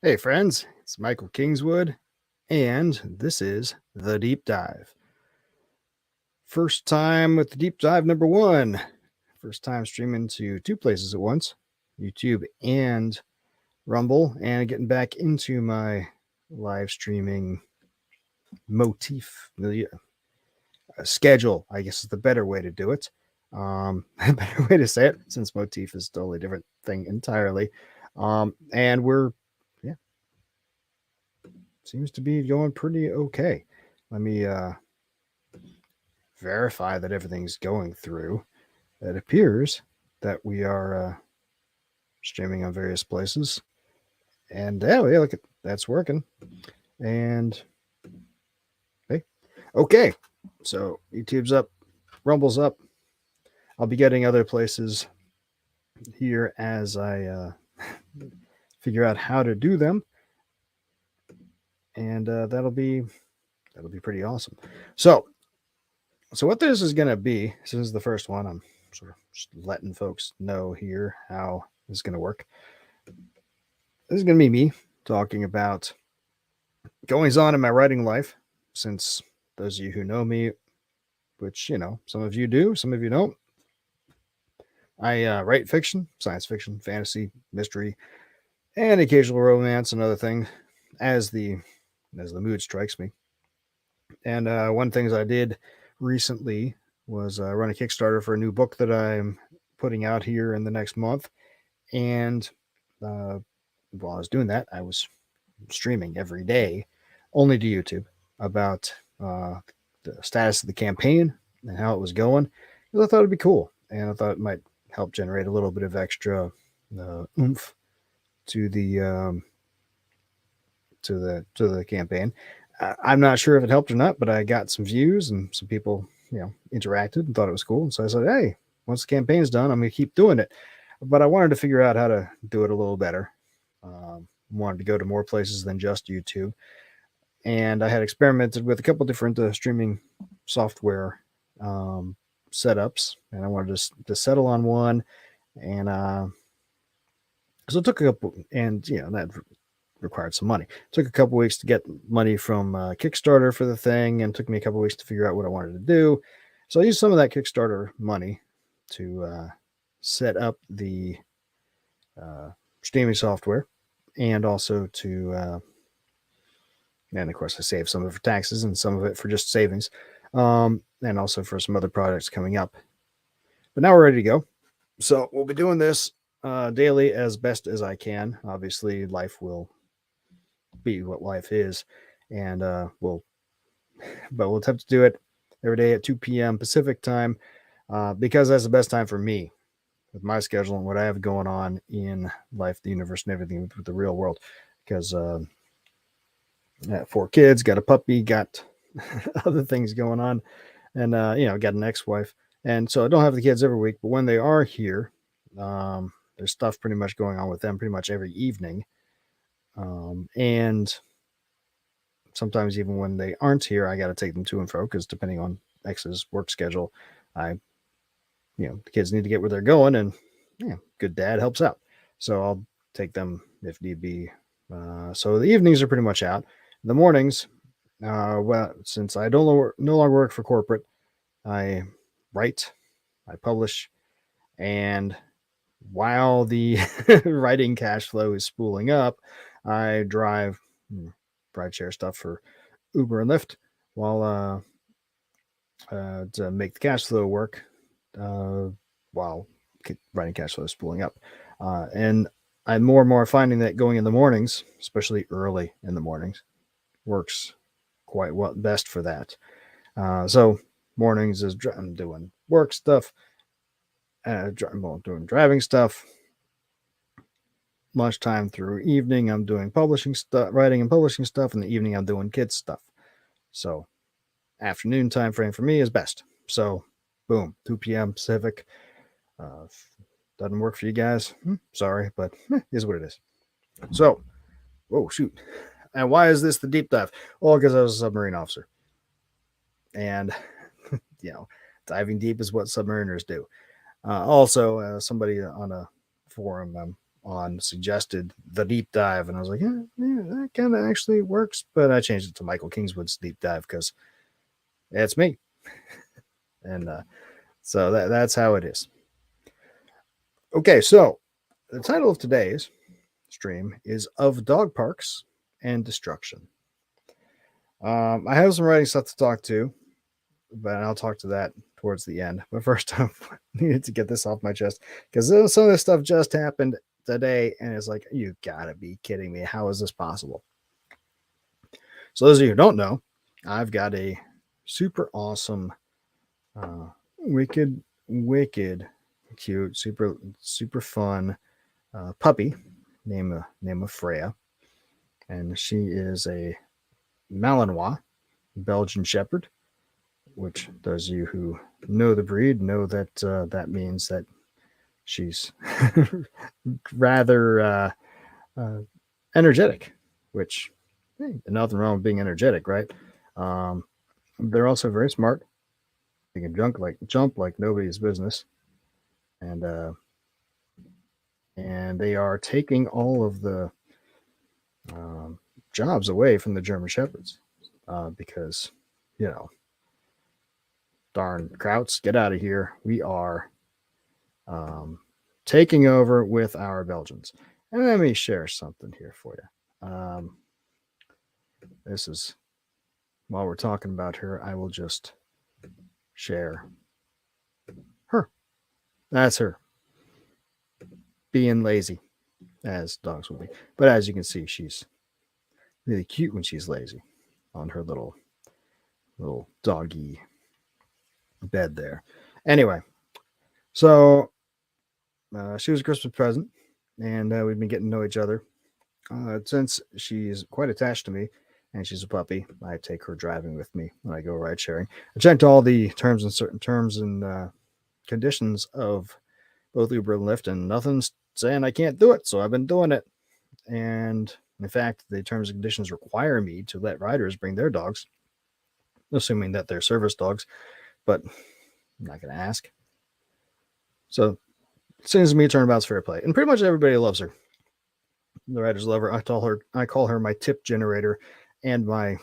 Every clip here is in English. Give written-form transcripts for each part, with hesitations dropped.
Hey friends, it's Michael Kingswood, and this is The Deep Dive. First time with the Deep Dive number one. First time streaming to two places at once, YouTube and Rumble, and getting back into my live streaming motif schedule, I guess is the better way to do it. A better way to say it, since motif is a totally different thing entirely. And we're seems to be going pretty okay. Let me verify that everything's going through. It appears that we are streaming on various places. And yeah, look, that's working. And hey, okay. So YouTube's up, Rumble's up. I'll be getting other places here as I figure out how to do them. And that'll be pretty awesome. So what this is going to be, this is the first one. I'm sort of just letting folks know here how this is going to work. This is going to be me talking about goings on in my writing life, since those of you who know me, which, some of you do, some of you don't. I write fiction, science fiction, fantasy, mystery, and occasional romance and other things as the mood strikes me. And one thing I did recently was run a Kickstarter for a new book that I'm putting out here in the next month. And while I was doing that, I was streaming every day, only to YouTube, about the status of the campaign and how it was going. Because I thought it'd be cool, and I thought it might help generate a little bit of extra oomph to the campaign. I'm not sure if it helped or not, but I got some views and some people, interacted and thought it was cool. And so I said, hey, once the campaign's done, I'm going to keep doing it. But I wanted to figure out how to do it a little better. Wanted to go to more places than just YouTube. And I had experimented with a couple different streaming software setups, and I wanted to settle on one. And so it took a couple, and that required some money. It took a couple weeks to get money from Kickstarter for the thing, and took me a couple weeks to figure out what I wanted to do. So I used some of that Kickstarter money to set up the streaming software, and also to and of course I saved some of it for taxes and some of it for just savings, and also for some other projects coming up. But now we're ready to go. So we'll be doing this daily as best as I can. Obviously, life will be what life is, and we'll attempt to do it every day at 2 p.m. Pacific time, because that's the best time for me with my schedule and what I have going on in life, the universe, and everything with the real world. Because I have 4 kids, got a puppy, got other things going on, and got an ex-wife, and so I don't have the kids every week. But when they are here, there's stuff pretty much going on with them pretty much every evening, and sometimes even when they aren't here, I got to take them to and fro, because depending on X's work schedule, the kids need to get where they're going, and good dad helps out. So I'll take them if need be. So the evenings are pretty much out. The mornings, well, since I no longer work for corporate, I write, I publish, and while the writing cash flow is spooling up, I drive rideshare stuff for Uber and Lyft while to make the cash flow work while writing cash flow is spooling up. And I'm more and more finding that going in the mornings, especially early in the mornings, works quite well, best for that. So mornings is I'm doing work stuff, doing driving stuff. Lunchtime through evening, I'm doing publishing stuff, writing and publishing stuff. In the evening, I'm doing kids stuff. So afternoon time frame for me is best. So boom, 2 p.m. Pacific. Doesn't work for you guys. Sorry, but is what it is. So, whoa, shoot. And why is this the deep dive? Well, because I was a submarine officer. And, diving deep is what submariners do. Also, somebody on a forum I'm on suggested the deep dive, and I was like, yeah, that kind of actually works. But I changed it to Michael Kingswood's deep dive because it's me, and so that's how it is. Okay, so the title of today's stream is Of Dog Parks and Destruction. I have some writing stuff to talk to, but I'll talk to that towards the end. But first, I needed to get this off my chest because some of this stuff just happened today, and it's like, you gotta be kidding me. How is this possible? So, those of you who don't know, I've got a super awesome, wicked, cute, super fun puppy named Freya, and she is a Malinois Belgian Shepherd, which those of you who know the breed know that that means that she's rather energetic, which hey, nothing wrong with being energetic, right? They're also very smart. They can jump like nobody's business, and they are taking all of the jobs away from the German Shepherds because you know, darn Krauts, get out of here. We are taking over with our Belgians. And let me share something here for you. This is, while we're talking about her, I will just share her. That's her. Being lazy, as dogs will be. But as you can see, she's really cute when she's lazy on her little doggy bed there. Anyway, so she was a Christmas present, and we've been getting to know each other. Since she's quite attached to me and she's a puppy, I take her driving with me when I go ride sharing. I checked all the terms and conditions of both Uber and Lyft, and nothing's saying I can't do it. So I've been doing it. And in fact, the terms and conditions require me to let riders bring their dogs, assuming that they're service dogs, but I'm not going to ask. So it seems to me turnabout's fair play. And pretty much everybody loves her. The riders love her. I call her my tip generator and my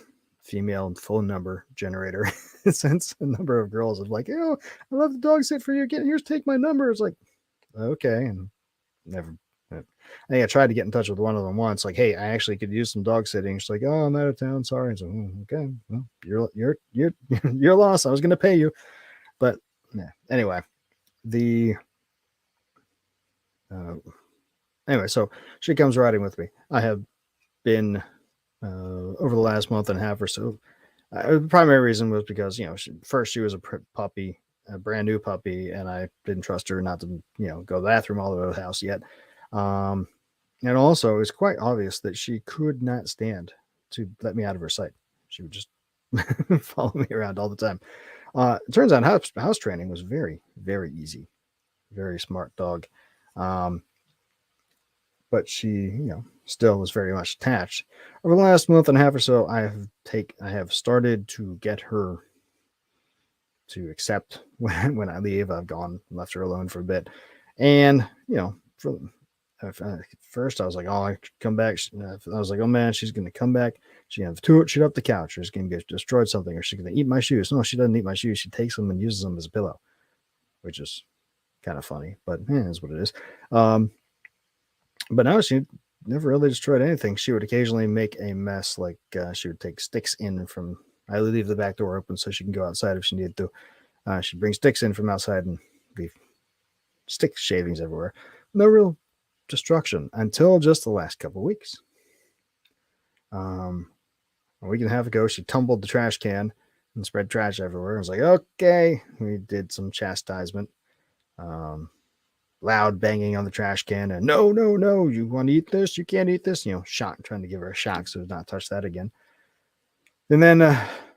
female phone number generator. Since a number of girls have like, oh, I love the dog sit for you. Here's take my number. It's like, okay, and never. I think I tried to get in touch with one of them once. Like, hey, I actually could use some dog sitting. She's like, oh, I'm out of town. Sorry. And so, okay, well, you're you're lost. I was going to pay you, but yeah. Anyway, anyway, so she comes riding with me. I have been over the last month and a half or so. The primary reason was because first she was a puppy, a brand new puppy, and I didn't trust her not to go to the bathroom all over the house yet. And also, it's quite obvious that she could not stand to let me out of her sight. She would just follow me around all the time. It turns out house training was very, very easy. Very smart dog. But she, still was very much attached. Over the last month and a half or so, I have started to get her to accept when I leave. I've left her alone for a bit, and first I was like, oh, I come back. I was like, oh man, she's gonna come back. She's gonna have shoot up the couch, or she's gonna get destroyed something, or she's gonna eat my shoes. No, she doesn't eat my shoes. She takes them and uses them as a pillow, which is kind of funny, but is what it is. But now she never really destroyed anything. She would occasionally make a mess, like she would take sticks in from. I leave the back door open so she can go outside if she needed to. She'd bring sticks in from outside and leave stick shavings everywhere. No real destruction until just the last couple of weeks. A week and a half ago, she tumbled the trash can and spread trash everywhere. I was like, okay, we did some chastisement. Loud banging on the trash can, and no, you want to eat this? You can't eat this. Shock, trying to give her a shock so not touch that again. And then,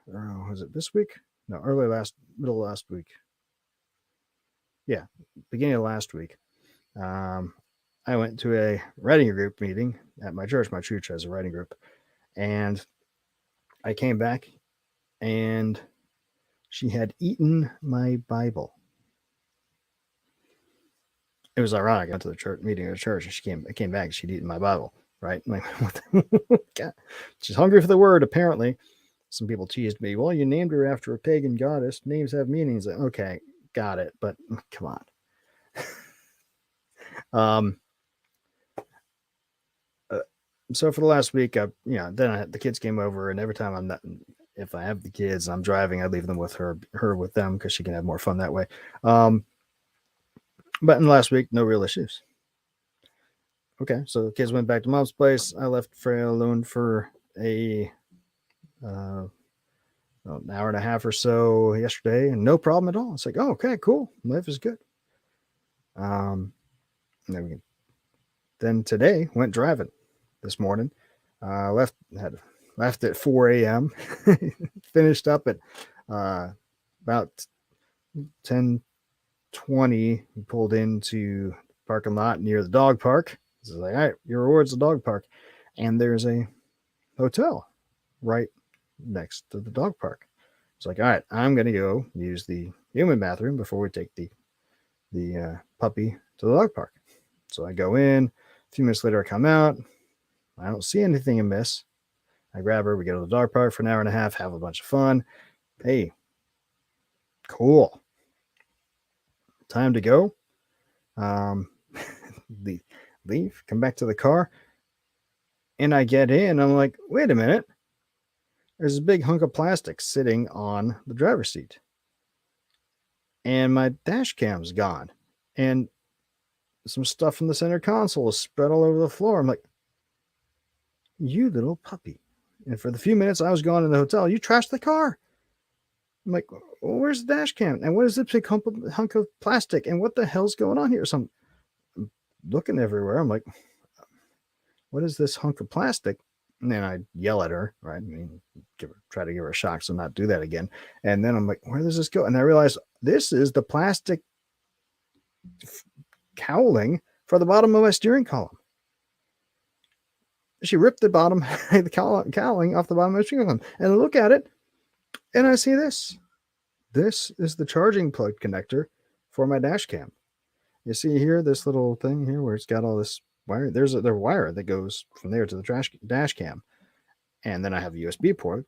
was it this week? No, middle of last week. Yeah, beginning of last week. I went to a writing group meeting at my church. My church has a writing group, and I came back, and she had eaten my Bible. it was ironic. I went to the church meeting at the church, and she came back. She'd eaten my Bible, right? I'm like, she's hungry for the word. Apparently, some people teased me. Well, you named her after a pagan goddess. Names have meanings. Okay, got it. But come on. So for the last week, then the kids came over, and every time I'm not, if I have the kids and I'm driving, I leave them with her with them because she can have more fun that way. But in the last week, no real issues. Okay, so the kids went back to mom's place. I left Freya alone for an hour and a half or so yesterday, and no problem at all. It's like, oh, okay, cool, life is good. Then today went driving this morning. Left at 4 a.m. Finished up at about 10:20. Pulled into the parking lot near the dog park. It's like, all right, your reward's the dog park, and there's a hotel right next to the dog park. It's like, all right, I'm gonna go use the human bathroom before we take the puppy to the dog park. So I go in. A few minutes later, I come out. I don't see anything amiss. I grab her. We go to the dog park for an hour and a half, have a bunch of fun. Hey, cool. Time to go. Leave, come back to the car. And I get in. I'm like, wait a minute. There's a big hunk of plastic sitting on the driver's seat. And my dash cam's gone. And some stuff from the center console is spread all over the floor. I'm like, you little puppy. And for the few minutes I was gone in the hotel, you trashed the car. I'm like, well, where's the dash cam? And what is this big hunk of plastic? And what the hell's going on here? So I'm looking everywhere. I'm like, what is this hunk of plastic? And then I yell at her, right? I mean, try to give her a shock, so not do that again. And then I'm like, where does this go? And I realized this is the plastic cowling for the bottom of my steering column. She ripped the bottom, the cowling off the bottom of my steering column. And I look at it, and I see this. This is the charging plug connector for my dash cam. You see here, this little thing here where it's got all this wire. There's a wire that goes from there to the dash cam. And then I have a USB port,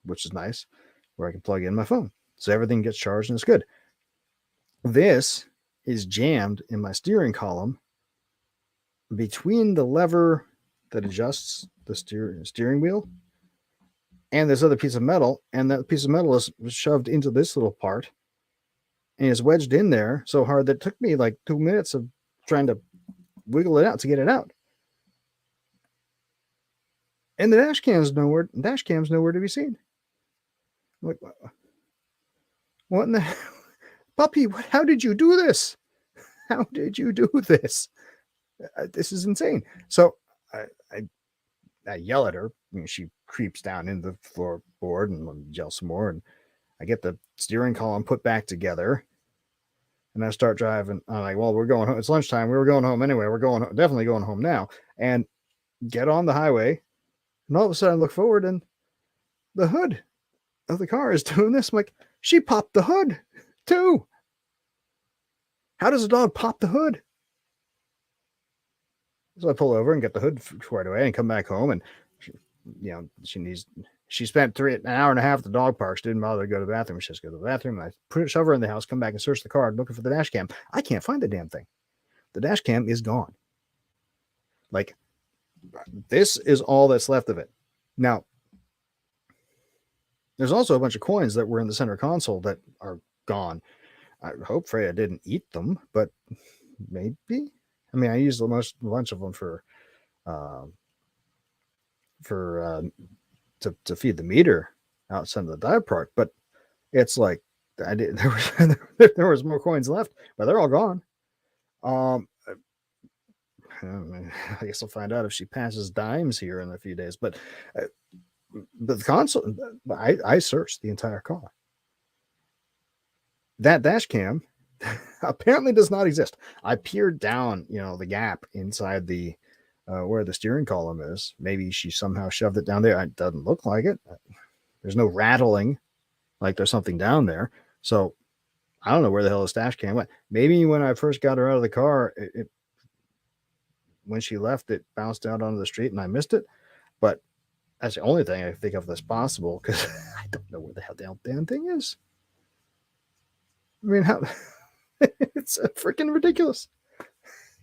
which is nice, where I can plug in my phone. So everything gets charged and it's good. This is jammed in my steering column between the lever that adjusts the steering wheel and this other piece of metal. And that piece of metal is shoved into this little part and is wedged in there so hard that it took me like 2 minutes of trying to wiggle it out to get it out. And the dash cam's nowhere to be seen. I'm like, what in the hell? Puppy, how did you do this? How did you do this? This is insane. So I yell at her. She creeps down into the floorboard and yells some more. And I get the steering column put back together. And I start driving. I'm like, well, we're going home. It's lunchtime. We were going home anyway. We're definitely going home now. And get on the highway. And all of a sudden I look forward and the hood of the car is doing this. I'm like, she popped the hood too. How does a dog pop the hood? So I pull over and get the hood squared away and come back home. And she spent an hour and a half at the dog park. She didn't bother to go to the bathroom. She just go to the bathroom. And I shove her in the house, come back and search the car looking for the dash cam. I can't find the damn thing. The dash cam is gone. Like, this is all that's left of it. Now, there's also a bunch of coins that were in the center console that are gone. I hope Freya didn't eat them, but maybe. I mean, I used a bunch of them to feed the meter outside of the dive park, but it's like there was more coins left, but they're all gone. I guess I'll find out if she passes dimes here in a few days. But the console, I searched the entire car. That dash cam apparently does not exist. I peered down, the gap inside the where the steering column is. Maybe she somehow shoved it down there. It doesn't look like it. There's no rattling like there's something down there. So I don't know where the hell the stash cam went. Maybe when I first got her out of the car, when she left, it bounced out onto the street and I missed it. But that's the only thing I think of that's possible, because I don't know where the hell the damn thing is. I mean, how it's freaking ridiculous.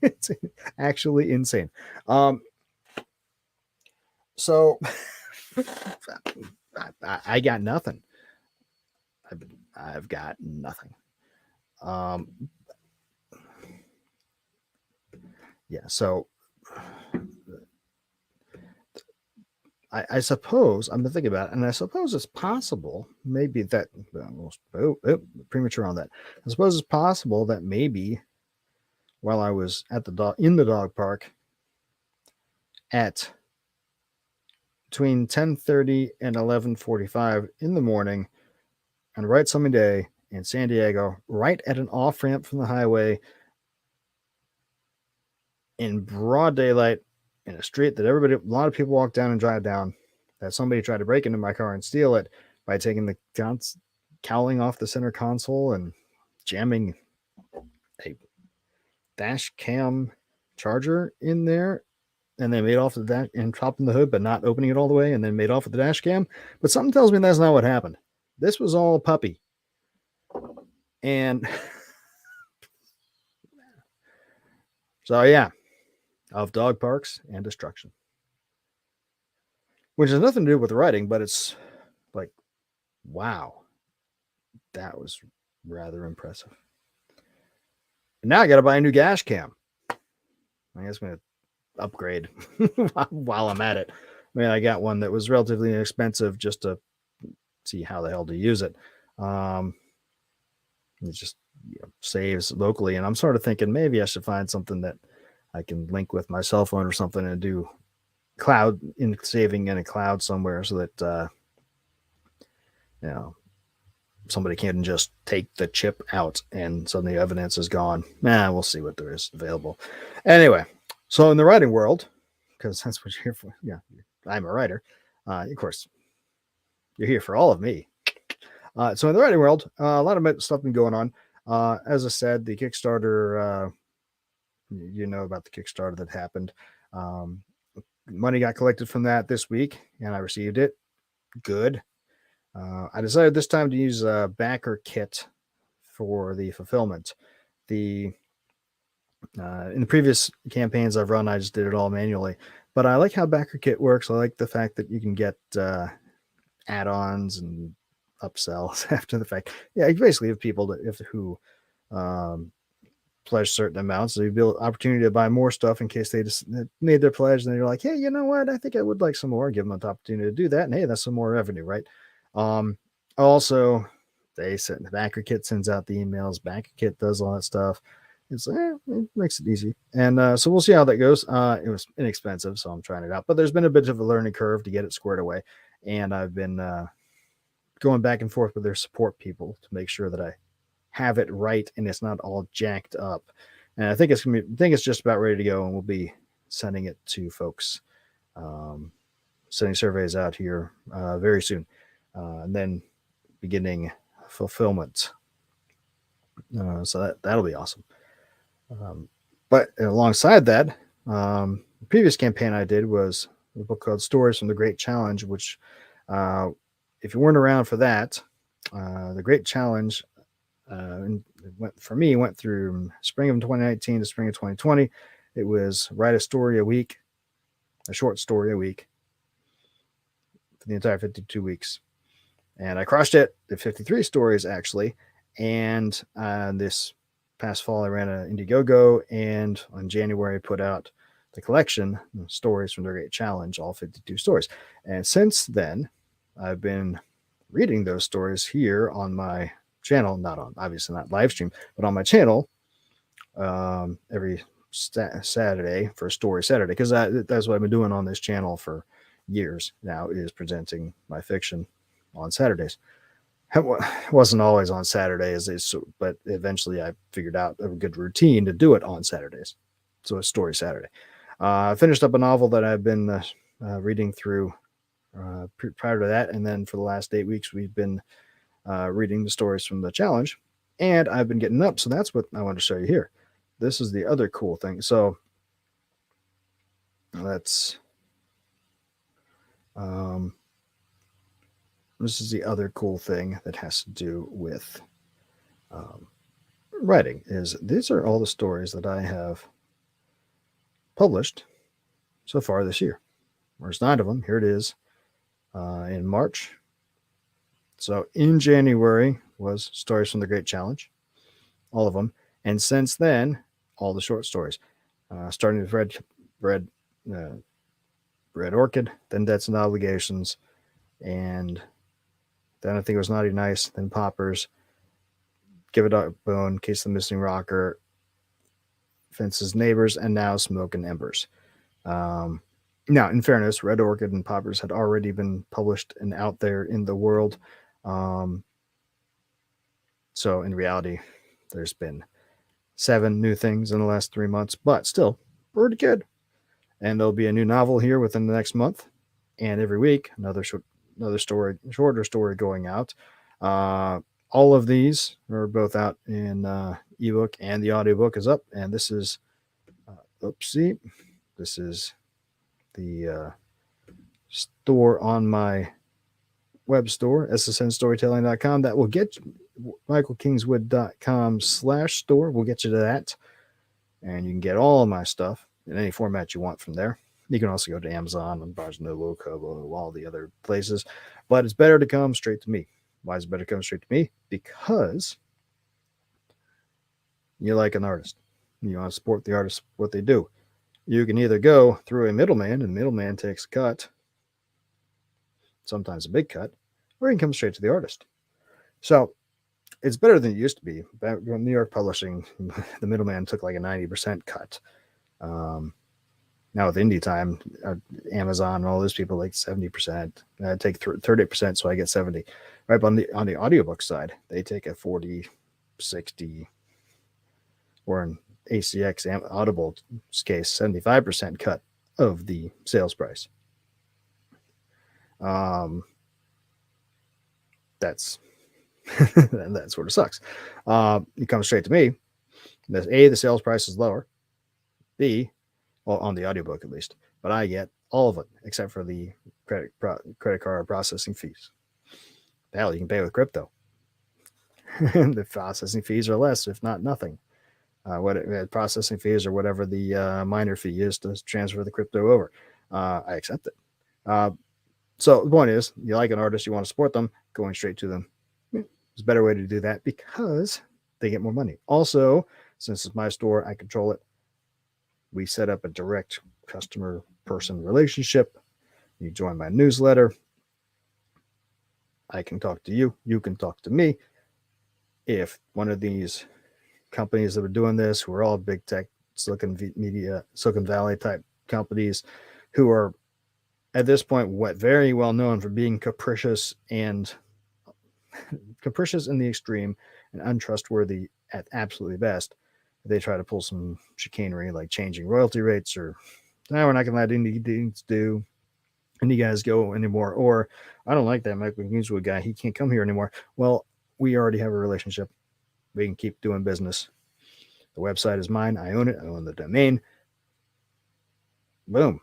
It's actually insane. So I got nothing. I've got nothing. Yeah, so I suppose I'm thinking about it, and I suppose it's possible, maybe that premature on that. I suppose it's possible that maybe while I was at in the dog park at between 10:30 and 11:45 in the morning on Right Sunny Day in San Diego, right at an off ramp from the highway, in broad daylight, in a street that a lot of people walk down and drive down, that somebody tried to break into my car and steal it by taking the cowling off the center console and jamming a dash cam charger in there, and they made off with that and dropping the hood, but not opening it all the way, and then made off with the dash cam. But something tells me that's not what happened. This was all puppy. And so, yeah, of dog parks and destruction, which has nothing to do with writing, but it's like, wow, that was rather impressive. And now I got to buy a new dash cam. I guess I'm going to upgrade while I'm at it. I mean, I got one that was relatively inexpensive just to see how the hell to use it. It just saves locally, and I'm sort of thinking maybe I should find something that I can link with my cell phone or something and do cloud in saving in a cloud somewhere, so that somebody can just take the chip out and suddenly evidence is gone. We'll see what there is available. Anyway, so in the writing world, because that's what you're here for. Yeah, I'm a writer. Of course, you're here for all of me. So in the writing world, a lot of stuff been going on. As I said, the Kickstarter, about the Kickstarter that happened. Money got collected from that this week, and I received it. Good. I decided this time to use a backer kit for the fulfillment. In the previous campaigns I've run, I just did it all manually. But I like how backer kit works. I like the fact that you can get add-ons and upsells after the fact. Yeah, you basically have people who pledge certain amounts, so you build opportunity to buy more stuff in case they just made their pledge, and then you're like, hey, you know what? I think I would like some more. Give them an opportunity to do that, and hey, that's some more revenue, right? Also, they send the backer kit sends out the emails. Backer kit does all that stuff. It's it makes it easy, and so we'll see how that goes. It was inexpensive, so I'm trying it out, but there's been a bit of a learning curve to get it squared away, and I've been going back and forth with their support people to make sure that I have it right and it's not all jacked up. And I think it's just about ready to go, and we'll be sending it to folks, sending surveys out here very soon, and then beginning fulfillment. So that'll be awesome. But alongside that, the previous campaign I did was a book called Stories from the Great Challenge, which if you weren't around for that, the Great Challenge went through spring of 2019 to spring of 2020. It was write a story a week, a short story a week for the entire 52 weeks. And I crushed it at 53 stories, actually. And this past fall, I ran an Indiegogo, and on January, I put out the collection, Stories from the Great Challenge, all 52 stories. And since then, I've been reading those stories here on my channel, obviously not live stream, but on my channel every Saturday for Story Saturday, because that's what I've been doing on this channel for years now, is presenting my fiction on Saturdays. It wasn't always on Saturdays, but eventually I figured out a good routine to do it on Saturdays. So it's Story Saturday. I finished up a novel that I've been reading through prior to that, and then for the last 8 weeks we've been reading the stories from the challenge. And I've been getting up, so that's what I want to show you here. This is the other cool thing. So let's this is the other cool thing that has to do with writing. Is these are all the stories that I have published so far this year. There's 9 of them. Here it is in March. So in January was Stories from the Great Challenge, all of them. And since then, all the short stories, starting with Red Orchid, then Debts and Obligations, and then I think it was Naughty Nice, then Poppers, Give a Dog a Bone, Case of the Missing Rocker, Fence's Neighbors, and now Smoke and Embers. Now, in fairness, Red Orchid and Poppers had already been published and out there in the world. So in reality, there's been 7 new things in the last 3 months, but still pretty good. And there'll be a new novel here within the next month, and every week another shorter story going out. All of these are both out in ebook, and the audiobook is up. And this is this is the store on my web store, ssnstorytelling.com. That will get michaelkingswood.com/store will get you to that, and you can get all of my stuff in any format you want from there. You can also go to Amazon and Barnes & Noble, Kobo, all the other places, but it's better to come straight to me. Why is it better to come straight to me? Because you like an artist. You want to support the artist, what they do. You can either go through a middleman, and the middleman takes a cut, sometimes a big cut, or you can come straight to the artist. So it's better than it used to be. Back when New York Publishing, the middleman took like a 90% cut. Now with Indie Time, Amazon and all those people like 70%. I take 30%, so I get 70. Right, but on the audiobook side, they take a 40, 60, or in ACX Audible's case, 75% cut of the sales price. That's that sort of sucks. You come straight to me. The sales price is lower. B, well, on the audiobook at least, but I get all of it except for the credit card processing fees. Hell, you can pay with crypto. The processing fees are less, if not nothing. Processing fees or whatever the minor fee is to transfer the crypto over. I accept it. So the point is, you like an artist, you want to support them, going straight to them. There's a better way to do that because they get more money. Also, since it's my store, I control it. We set up a direct customer person relationship. You join my newsletter. I can talk to you. You can talk to me. If one of these companies that are doing this, who are all big tech, Silicon Valley type companies, who are at this point very well known for being capricious in the extreme and untrustworthy at absolutely best, they try to pull some chicanery like changing royalty rates or we're not going to let indie guys go anymore, or I don't like that Michael Kingswood guy, he can't come here anymore. Well, we already have a relationship. We can keep doing business. The website is mine. I own it. I own the domain. Boom.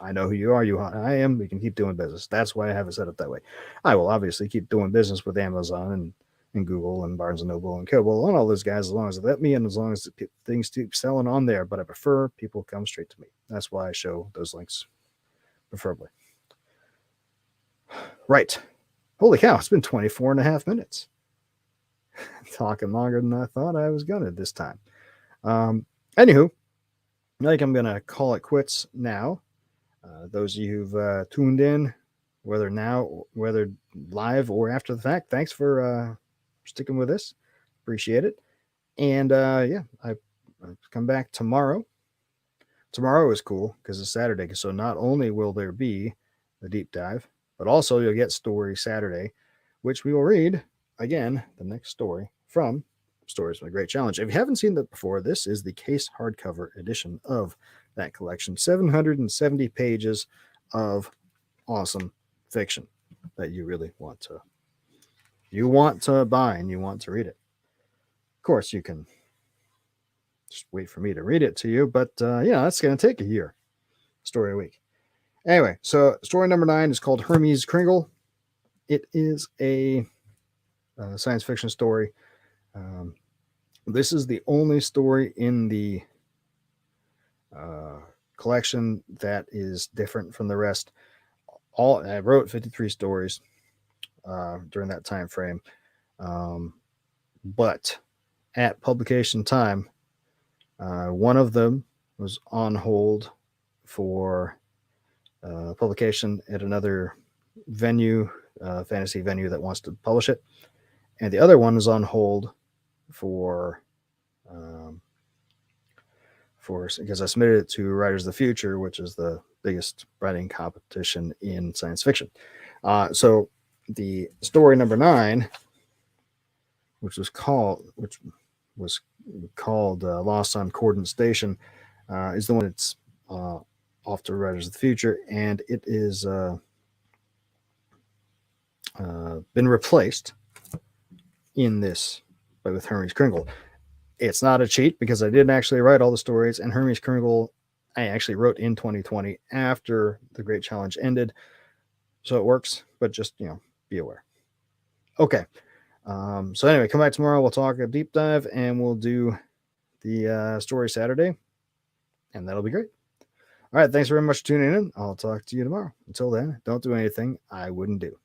I know who you are. I am. We can keep doing business. That's why I have it set up that way. I will obviously keep doing business with Amazon and Google and Barnes & Noble and Kobo and all those guys as long as they let me and as long as things keep selling on there. But I prefer people come straight to me. That's why I show those links preferably. Right. Holy cow. It's been 24 and a half minutes. Talking longer than I thought I was going to this time. Anywho, I think I'm going to call it quits now. Those of you who've tuned in, whether live or after the fact, thanks for sticking with us. Appreciate it. And I come back tomorrow. Tomorrow is cool because it's Saturday. So not only will there be the deep dive, but also you'll get Story Saturday, which we will read again, the next story from Stories from the Great Challenge. If you haven't seen that before, this is the case hardcover edition of that collection. 770 pages of awesome fiction that you really want to you want to buy and you want to read it. Of course, you can just wait for me to read it to you, but that's going to take a year. Story a week. Anyway, so story number 9 is called Hermes Kringle. It is a science fiction story. This is the only story in the collection that is different from the rest. I wrote 53 stories during that time frame, but at publication time, one of them was on hold for publication at another venue, fantasy venue that wants to publish it, and the other one is on hold for because I submitted it to Writers of the Future, which is the biggest writing competition in science fiction. So the story number 9, which was called Lost on Cordon Station, is the one that's off to Writers of the Future, and it is been replaced in this with Hermes Kringle. It's not a cheat because I didn't actually write all the stories, and Hermes Kringle I actually wrote in 2020 after the Great Challenge ended, so it works, but just be aware. Okay, so anyway, come back tomorrow. We'll talk a deep dive, and we'll do the story Saturday, and that'll be great. All right, thanks very much for tuning in. I'll talk to you tomorrow. Until then, don't do anything I wouldn't do.